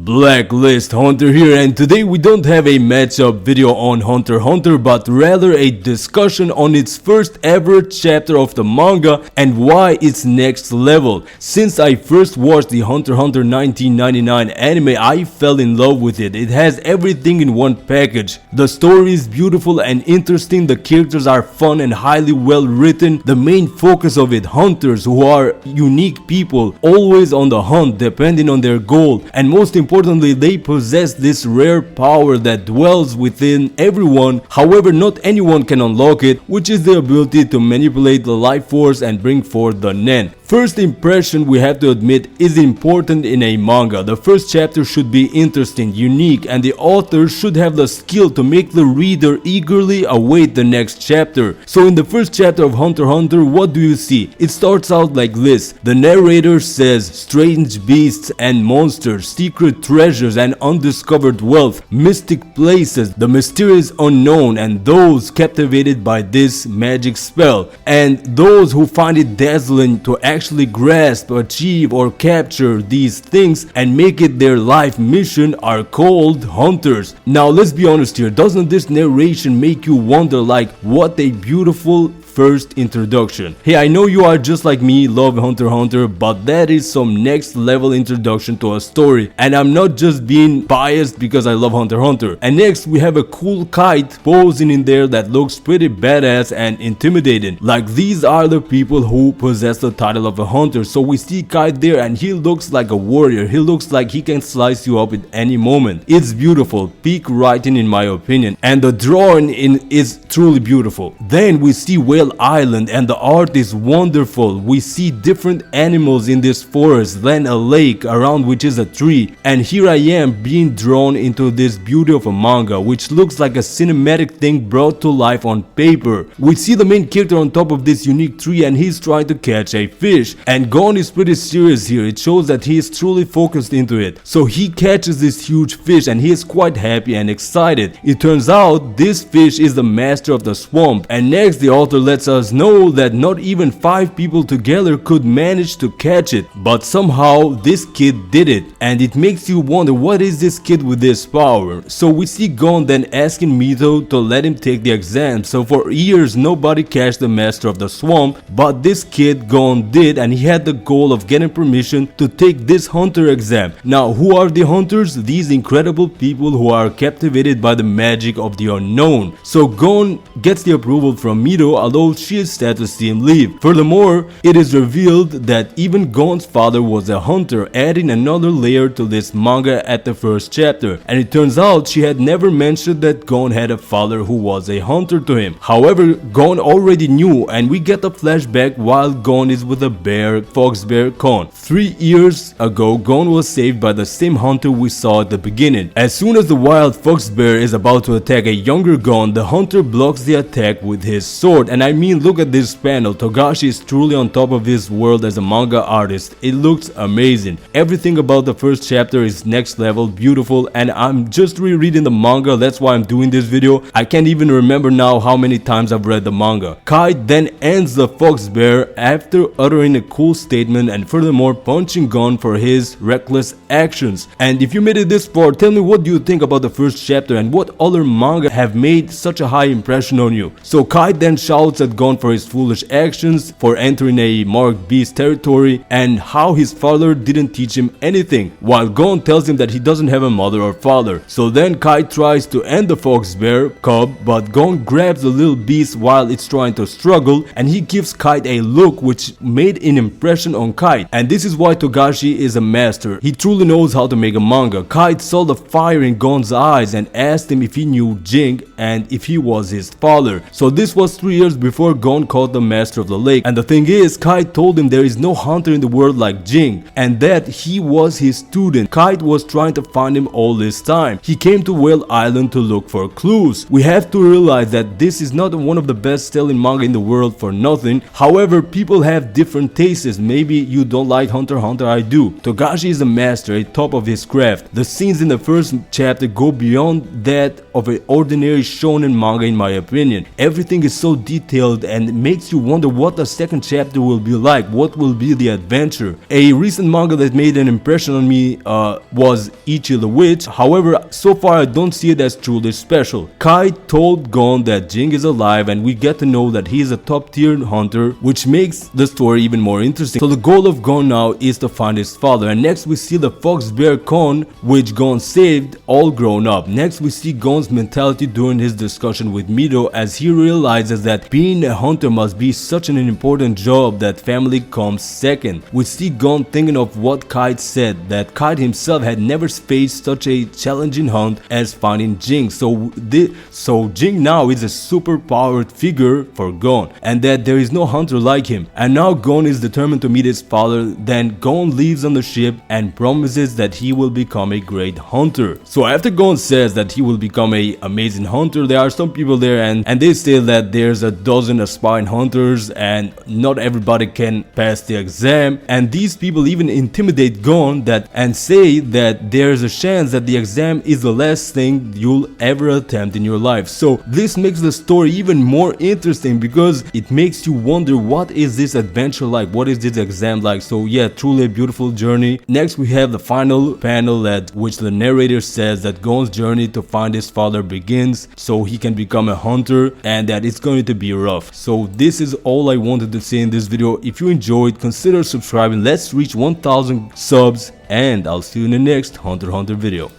Blacklist Hunter here, and today we don't have a matchup video on Hunter x Hunter but rather a discussion on its first ever chapter of the manga and why it's next level. Since I first watched the Hunter x Hunter 1999 anime, I fell in love with it. It has everything in one package. The story is beautiful and interesting, the characters are fun and highly well written. The main focus of it, hunters who are unique people, always on the hunt depending on their goal, and most importantly, they possess this rare power that dwells within everyone. However, not anyone can unlock it, which is the ability to manipulate the life force and bring forth the Nen. First impression, we have to admit, is important in a manga. The first chapter should be interesting, unique, and the author should have the skill to make the reader eagerly await the next chapter. So in the first chapter of Hunter x Hunter, what do you see? It starts out like this. The narrator says, strange beasts and monsters, secret treasures and undiscovered wealth, mystic places, the mysterious unknown, and those captivated by this magic spell, and those who find it dazzling to actually grasp, achieve, or capture these things and make it their life mission are called hunters. Now let's be honest here, doesn't this narration make you wonder, like, what a beautiful first introduction. Hey, I know you are just like me, love Hunter x Hunter, but that is some next level introduction to a story, and I'm not just being biased because I love Hunter x Hunter. And next we have a cool Kite posing in there that looks pretty badass and intimidating. Like, these are the people who possess the title of a hunter. So we see Kite there and he looks like a warrior. He looks like he can slice you up at any moment. It's beautiful, peak writing in my opinion, and the drawing is truly beautiful. Then we see Whale Island and the art is wonderful. We see different animals in this forest, then a lake around which is a tree, and here I am being drawn into this beauty of a manga which looks like a cinematic thing brought to life on paper. We see the main character on top of this unique tree and he's trying to catch a fish, and Gon is pretty serious here. It shows that he is truly focused into it. So he catches this huge fish and he is quite happy and excited. It turns out this fish is the master of the swamp, and next the author lets us know that not even 5 people together could manage to catch it, but somehow this kid did it, and it makes you wonder, what is this kid with this power? So we see Gon then asking Mito to let him take the exam. So for years nobody catched the master of the swamp, but this kid Gon did, and he had the goal of getting permission to take this hunter exam. Now who are the hunters? These incredible people who are captivated by the magic of the unknown. So Gon gets the approval from Mito, although she is sad to see him leave. Furthermore, it is revealed that even Gon's father was a hunter, adding another layer to this manga at the first chapter. And it turns out she had never mentioned that Gon had a father who was a hunter to him. However, Gon already knew, and we get a flashback while Gon is with a bear, fox bear Kon. 3 years ago, Gon was saved by the same hunter we saw at the beginning. As soon as the wild fox bear is about to attack a younger Gon, the hunter blocks the attack with his sword. And I mean, look at this panel. Togashi is truly on top of his world as a manga artist. It looks amazing. Everything about the first chapter is next level, beautiful, and I'm just rereading the manga. That's why I'm doing this video. I can't even remember now how many times I've read the manga. Kite then ends the fox bear after uttering a cool statement and furthermore punching Gon for his reckless actions. And if you made it this far, tell me, what do you think about the first chapter and what other manga have made such a high impression on you? So Kite then shouts at Gon for his foolish actions, for entering a marked beast territory, and how his father didn't teach him anything, while Gon tells him that he doesn't have a mother or father. So then Kite tries to end the fox bear cub, but Gon grabs the little beast while it's trying to struggle, and he gives Kite a look which made an impression on Kite. And this is why Togashi is a master. He truly knows how to make a manga. Kite saw the fire in Gon's eyes and asked him if he knew Ging and if he was his father. So this was 3 years before Gon caught the master of the lake, and the thing is, Kite told him there is no hunter in the world like Ging, and that he was his student. Kite was trying to find him all this time. He came to Whale Island to look for clues. We have to realize that this is not one of the best selling manga in the world for nothing. However, people have different tastes. Maybe you don't like Hunter x Hunter, I do. Togashi is a master, a top of his craft. The scenes in the first chapter go beyond that of an ordinary shonen manga in my opinion. Everything is so detailed detailed and makes you wonder what the second chapter will be like, what will be the adventure. A recent manga that made an impression on me was Ichi the Witch. However, so far I don't see it as truly special. Kite told Gon that Ging is alive, and we get to know that he is a top tier hunter, which makes the story even more interesting. So the goal of Gon now is to find his father, and next we see the fox bear Kon, which Gon saved, all grown up. Next we see Gon's mentality during his discussion with Mito, as he realizes that being a hunter must be such an important job that family comes second. We see Gon thinking of what Kite said, that Kite himself had never faced such a challenging hunt as finding Ging. So Ging now is a super powered figure for Gon, and that there is no hunter like him. And now Gon is determined to meet his father. Then Gon leaves on the ship and promises that he will become a great hunter. So after Gon says that he will become an amazing hunter, there are some people there and they say that there's a dozen aspiring hunters and not everybody can pass the exam, and these people even intimidate Gon and say that there's a chance that the exam is the last thing you'll ever attempt in your life. So this makes the story even more interesting because it makes you wonder, what is this adventure like, what is this exam like? So yeah, truly a beautiful journey. Next we have the final panel at which the narrator says that Gon's journey to find his father begins so he can become a hunter, and that it's going to be rough. So this is all I wanted to say in this video. If you enjoyed, consider subscribing. Let's reach 1000 subs, and I'll see you in the next Hunter x Hunter video.